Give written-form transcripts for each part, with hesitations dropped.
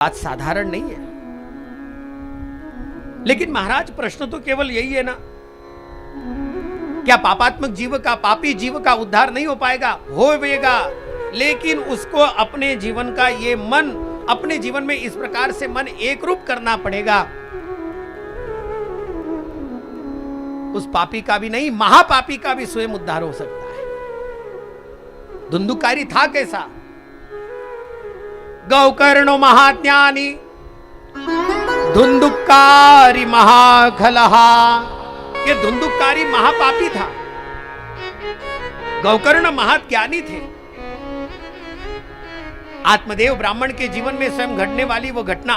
बात साधारण नहीं है। लेकिन महाराज प्रश्न तो केवल यही है ना, क्या पापात्मक जीव का, पापी जीव का उद्धार नहीं हो पाएगा? होवेगा, लेकिन उसको अपने जीवन का ये मन, अपने जीवन में इस प्रकार से मन एक रूप करना पड़ेगा। उस पापी का भी नहीं, महापापी का भी स्वयं उद्धार हो सकता है। धुंधुकारी था कैसा? गौकर्णो महाज्ञानी धुंधुकारी महाखलहा। ये धुंधुकारी महापापी था, गौकर्ण महाज्ञानी थे। आत्मदेव ब्राह्मण के जीवन में स्वयं घटने वाली वो घटना,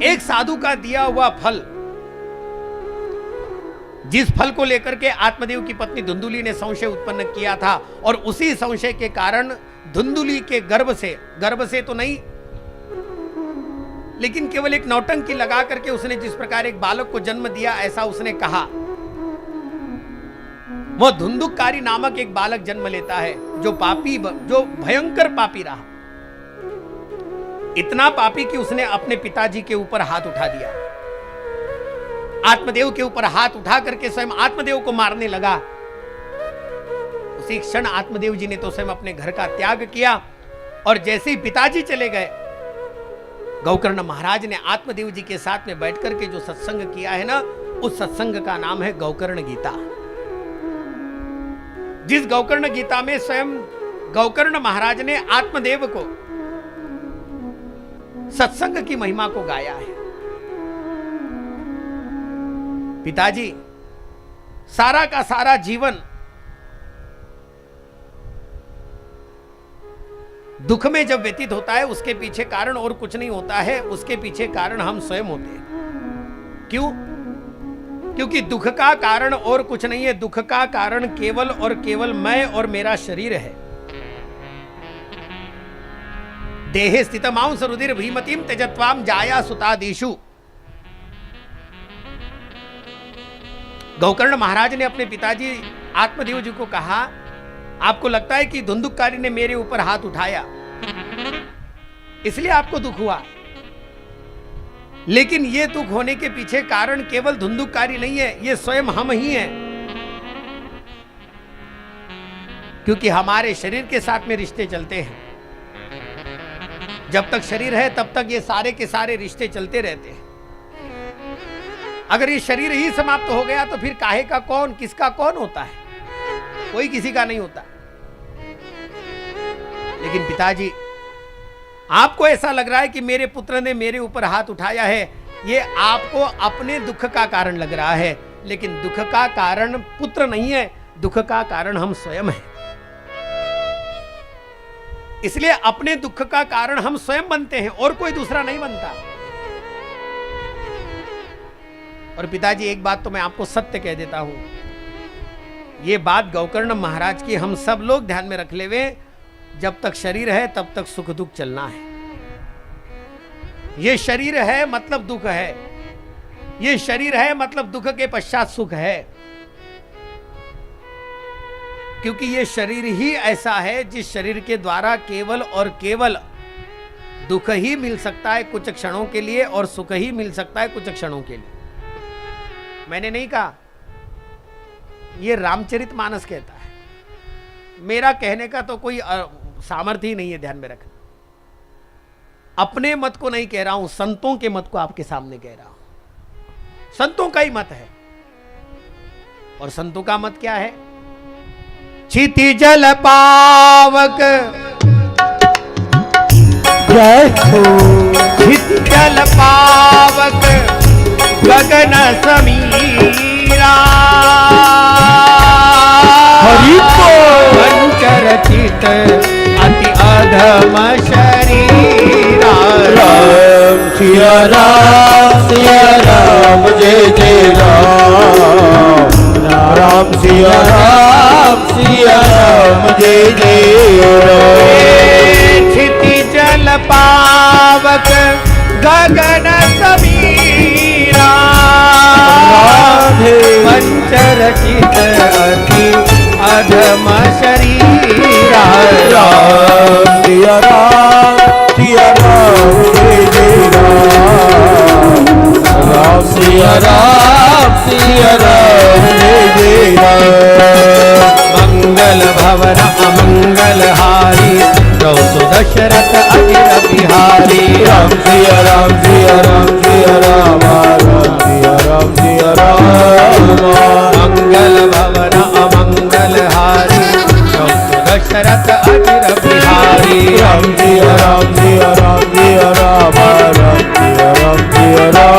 एक साधु का दिया हुआ फल, जिस फल को लेकर के आत्मदेव की पत्नी धुंधुली ने संशय उत्पन्न किया था, और उसी संशय के कारण धुंधुली के गर्भ से तो नहीं, लेकिन केवल एक नौटंकी लगा करके उसने जिस प्रकार एक बालक को जन्म दिया, ऐसा उसने कहा, वो धुंधुकारी नामक एक बालक जन्म लेता है, जो भयंकर पापी रहा। इतना पापी कि उसने अपने पिताजी के ऊपर हाथ उठा दिया, आत्मदेव के ऊपर हाथ उठा करके स्वयं आत्मदेव को मारने लगा। उसी क्षण आत्मदेव जी ने तो स्वयं अपने घर का त्याग किया, और जैसे ही पिताजी चले गए, गौकर्ण महाराज ने आत्मदेव जी के साथ में बैठ करके जो सत्संग किया है ना, उस सत्संग का नाम है गौकर्ण गीता। जिस गौकर्ण गीता में स्वयं गौकर्ण महाराज ने आत्मदेव को सत्संग की महिमा को गाया है। पिताजी सारा का सारा जीवन दुख में जब व्यतीत होता है, उसके पीछे कारण और कुछ नहीं होता है, उसके पीछे कारण हम स्वयं होते हैं। क्यों? क्योंकि दुख का कारण और कुछ नहीं है, दुख का कारण केवल और केवल मैं और मेरा शरीर है। देहे स्थितमांस रुधिर भीमतीम त्यजत्वाम जाया सुतादिषु। गौकर्ण महाराज ने अपने पिताजी आत्मदेव जी को कहा, आपको लगता है कि धुंधुकारी ने मेरे ऊपर हाथ उठाया, इसलिए आपको दुख हुआ, लेकिन यह दुख होने के पीछे कारण केवल धुंधुकारी नहीं है, यह स्वयं हम ही हैं। क्योंकि हमारे शरीर के साथ में रिश्ते चलते हैं। जब तक शरीर है तब तक ये सारे के सारे रिश्ते चलते रहते हैं। अगर ये शरीर ही समाप्त हो गया तो फिर काहे का कौन, किसका कौन होता है? कोई किसी का नहीं होता। लेकिन पिताजी, आपको ऐसा लग रहा है कि मेरे पुत्र ने मेरे ऊपर हाथ उठाया है, ये आपको अपने दुख का कारण लग रहा है, लेकिन दुख का कारण पुत्र नहीं है, दुख का कारण हम स्वयं हैं। इसलिए अपने दुख का कारण हम स्वयं बनते हैं, और कोई दूसरा नहीं बनता। और पिताजी, एक बात तो मैं आपको सत्य कह देता हूं, ये बात गौकर्ण महाराज की हम सब लोग ध्यान में रख लेवे, जब तक शरीर है तब तक सुख दुख चलना है। ये शरीर है मतलब दुख है, ये शरीर है मतलब दुख के पश्चात सुख है। क्योंकि ये शरीर ही ऐसा है जिस शरीर के द्वारा केवल और केवल दुख ही मिल सकता है कुछ क्षणों के लिए, और सुख ही मिल सकता है कुछ क्षणों के लिए। मैंने नहीं कहा, ये रामचरितमानस कहता है, मेरा कहने का तो कोई सामर्थ्य ही नहीं है, ध्यान में रखना। अपने मत को नहीं कह रहा हूं, संतों के मत को आपके सामने कह रहा हूं। संतों का ही मत है, और संतों का मत क्या है? क्षिति जल पावक क्षिति जल पावक गगन समीरा, हरि को पंचरचित अति अधम शरीरा। राम सिया राम जय जय राम, राम सिया राम जय जय राम। क्षिति जल पावक गगन समीरा, पंचरचित अति अधम शरीरा। राम सिया राम जय जय राम। राम सिया राम जय जय राम। मंगल भवन अमंगल हारी रहो दशरथ अजिर बिहारी। राम सिया राम सिया राम सिया राम राम सिया राम सिया राम। मंगल भवन अमंगल हारी रहो दशरथ अजिर बिहारी। राम सिया राम सिया राम सिया राम राम सिया राम सिया राम।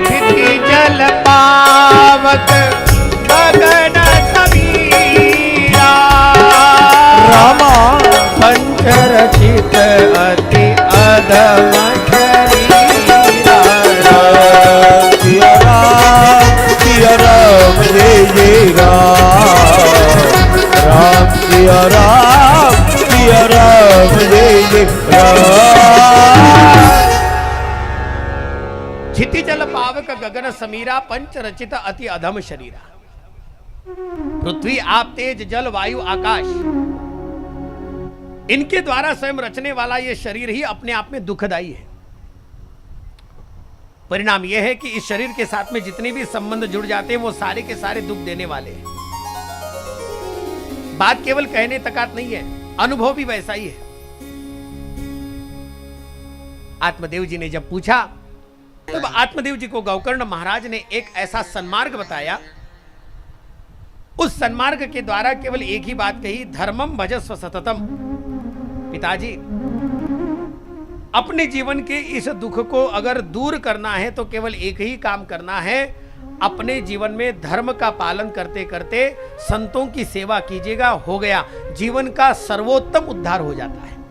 क्षिति जल पावक गगन समीरा रामा पंचरचित अति अधम शरीरा। सिया राम जय जय राम। राम सिया राम जय जय राम। क्षिति जल पावक गगन समीरा पंच रचित अति अधम शरीरा। पृथ्वी आप तेज जल वायु आकाश इनके द्वारा स्वयं रचने वाला यह शरीर ही अपने आप में दुखदाई है। परिणाम यह है कि इस शरीर के साथ में जितने भी संबंध जुड़ जाते हैं वो सारे के सारे दुख देने वाले हैं। बात केवल कहने तकात नहीं है, अनुभव भी वैसा ही है। आत्मदेव जी ने जब पूछा तब आत्मदेव जी को गौकर्ण महाराज ने एक ऐसा सन्मार्ग बताया। उस सन्मार्ग के द्वारा केवल एक ही बात कही, धर्मम भजस्व सततम। पिताजी, अपने जीवन के इस दुख को अगर दूर करना है तो केवल एक ही काम करना है, अपने जीवन में धर्म का पालन करते करते संतों की सेवा कीजिएगा, हो गया, जीवन का सर्वोत्तम उद्धार हो जाता है।